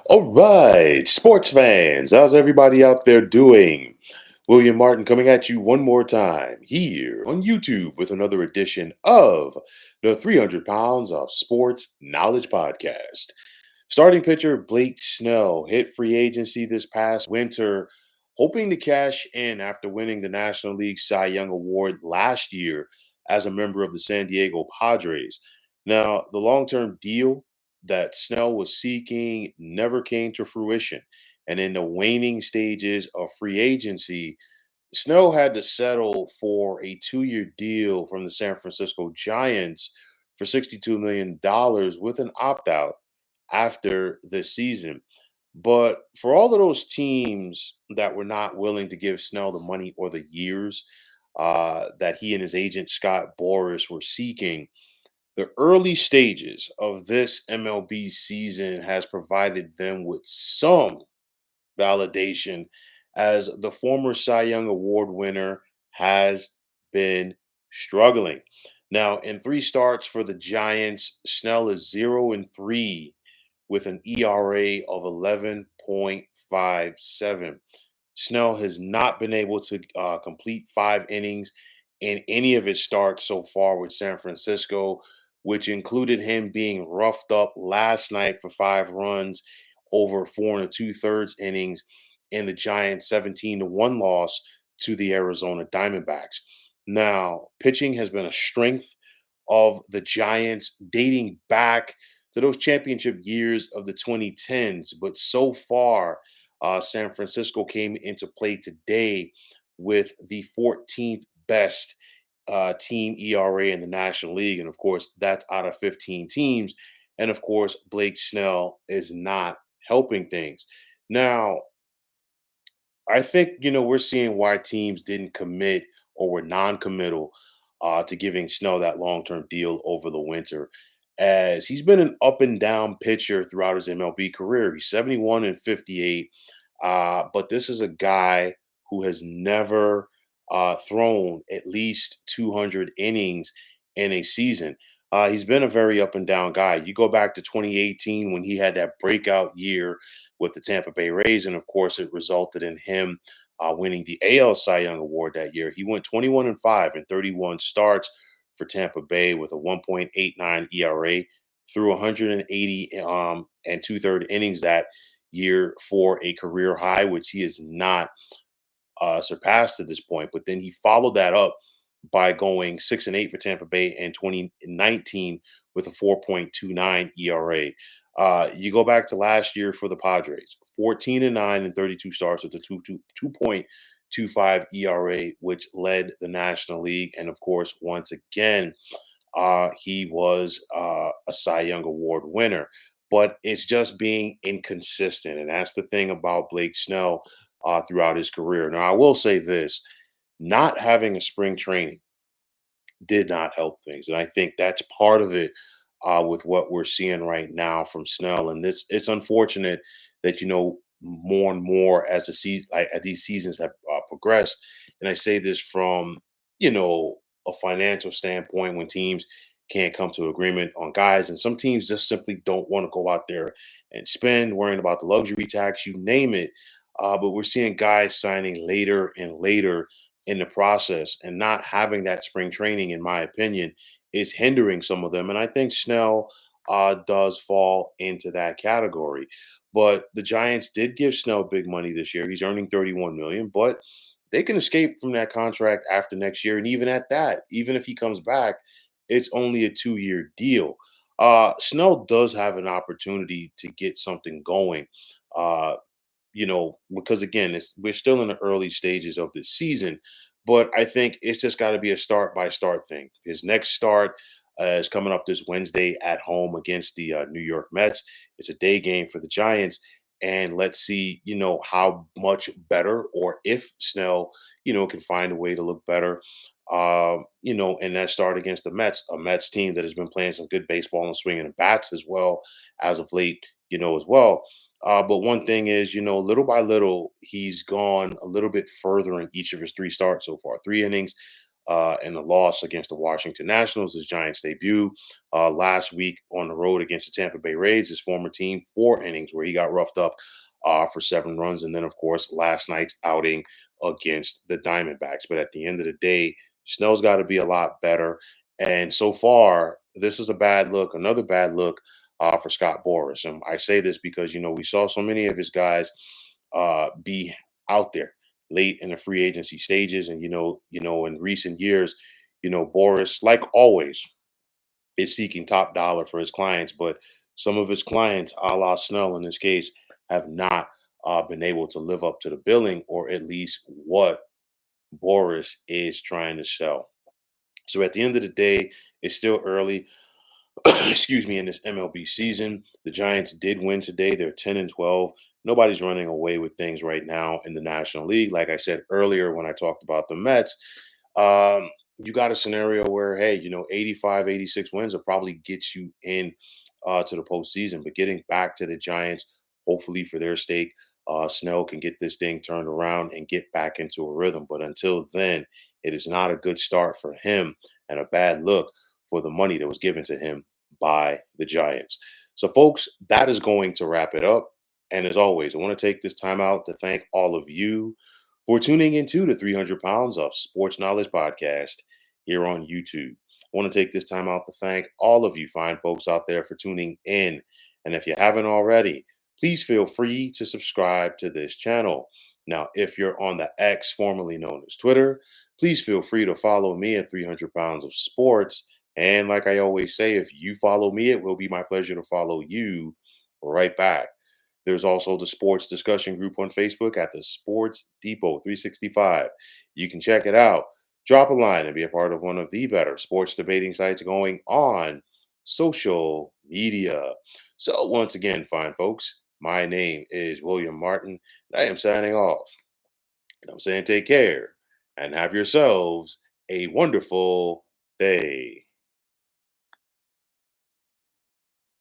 All right, sports fans, how's everybody out there doing? William Martin coming at you one more time here on YouTube with another edition of the 300 Pounds of Sports Knowledge Podcast. Starting pitcher Blake Snell hit free agency this past winter, hoping to cash in after winning the National League Cy Young Award last year as a member of the San Diego Padres. Now, the long term deal that Snell was seeking never came to fruition. And in the waning stages of free agency, Snell had to settle for a 2-year deal from the San Francisco Giants for $62 million with an opt out after this season. But for all of those teams that were not willing to give Snell the money or the years that he and his agent Scott Boras were seeking, the early stages of this MLB season has provided them with some validation as the former Cy Young Award winner has been struggling. Now, in three starts for the Giants, Snell is 0-3 with an ERA of 11.57. Snell has not been able to complete 5 innings in any of his starts so far with San Francisco, which included him being roughed up last night for 5 runs over 4 and 2/3 innings in the Giants' 17-1 loss to the Arizona Diamondbacks. Now, pitching has been a strength of the Giants dating back to those championship years of the 2010s, but so far, San Francisco came into play today with the 14th best team ERA in the National League. And of course, that's out of 15 teams. And of course, Blake Snell is not helping things. Now, I think, we're seeing why teams didn't commit or were non committal to giving Snell that long term deal over the winter, as he's been an up and down pitcher throughout his MLB career. He's 71-58. But this is a guy who has never thrown at least 200 innings in a season. He's been a very up and down guy. You go back to 2018 when he had that breakout year with the Tampa Bay Rays, and of course, it resulted in him winning the AL Cy Young Award that year. He went 21-5 in 31 starts for Tampa Bay with a 1.89 ERA through 180 and 2/3 innings that year for a career high, which he has not surpassed at this point. But then he followed that up by going 6-8 for Tampa Bay in 2019 with a 4.29 ERA. You go back to last year for the Padres, 14-9 and 32 starts with a 2.25 ERA, which led the National League. And of course, once again, he was a Cy Young Award winner. But it's just being inconsistent. And that's the thing about Blake Snell throughout his career. Now, I will say this, not having a spring training did not help things. And I think that's part of it with what we're seeing right now from Snell. And it's unfortunate that, more and more as the season, as these seasons have progressed. And I say this from, a financial standpoint when teams can't come to agreement on guys. And some teams just simply don't want to go out there and spend, worrying about the luxury tax, you name it. But we're seeing guys signing later and later in the process, and not having that spring training, in my opinion, is hindering some of them. And I think Snell does fall into that category. But the Giants did give Snell big money this year. He's earning 31 million, but they can escape from that contract after next year. And even at that, even if he comes back, it's only a 2-year deal. Snell does have an opportunity to get something going. Uh, because again, we're still in the early stages of this season, but I think it's just got to be a start by start thing. His next start is coming up this Wednesday at home against the New York Mets. It's a day game for the Giants, and let's see, how much better, or if Snell, can find a way to look better. In that start against the Mets, a Mets team that has been playing some good baseball and swinging the bats as well as of late, as well. But one thing is, little by little, he's gone a little bit further in each of his three starts so far. 3 innings, in the loss against the Washington Nationals, his Giants debut. Last week on the road against the Tampa Bay Rays, his former team, 4 innings where he got roughed up for 7 runs. And then, of course, last night's outing against the Diamondbacks. But at the end of the day, Snell's got to be a lot better. And so far, this is a bad look, another bad look for Scott Boras. And I say this because, we saw so many of his guys be out there late in the free agency stages. And, in recent years, Boris, like always, is seeking top dollar for his clients. But some of his clients, a la Snell in this case, have not been able to live up to the billing or at least what Boris is trying to sell. So at the end of the day, it's still early. Excuse me, in this MLB season. The Giants did win today. They're 10-12. Nobody's running away with things right now in the National League. Like I said earlier when I talked about the Mets, um, you got a scenario where, hey, 85, 86 wins will probably get you in to the postseason. But getting back to the Giants, hopefully for their stake, Snell can get this thing turned around and get back into a rhythm. But until then, it is not a good start for him and a bad look for the money that was given to him by the Giants. So, folks, that is going to wrap it up. And as always, I want to take this time out to thank all of you for tuning into the 300 Pounds of Sports Knowledge podcast here on YouTube. I want to take this time out to thank all of you fine folks out there for tuning in. And if you haven't already, please feel free to subscribe to this channel. Now, if you're on the X, formerly known as Twitter, please feel free to follow me at 300 Pounds of Sports. And like I always say, if you follow me, it will be my pleasure to follow you right back. There's also the sports discussion group on Facebook at the Sports Depot 365. You can check it out. Drop a line and be a part of one of the better sports debating sites going on social media. So, once again, fine folks, my name is William Martin, and I am signing off. And I'm saying take care and have yourselves a wonderful day.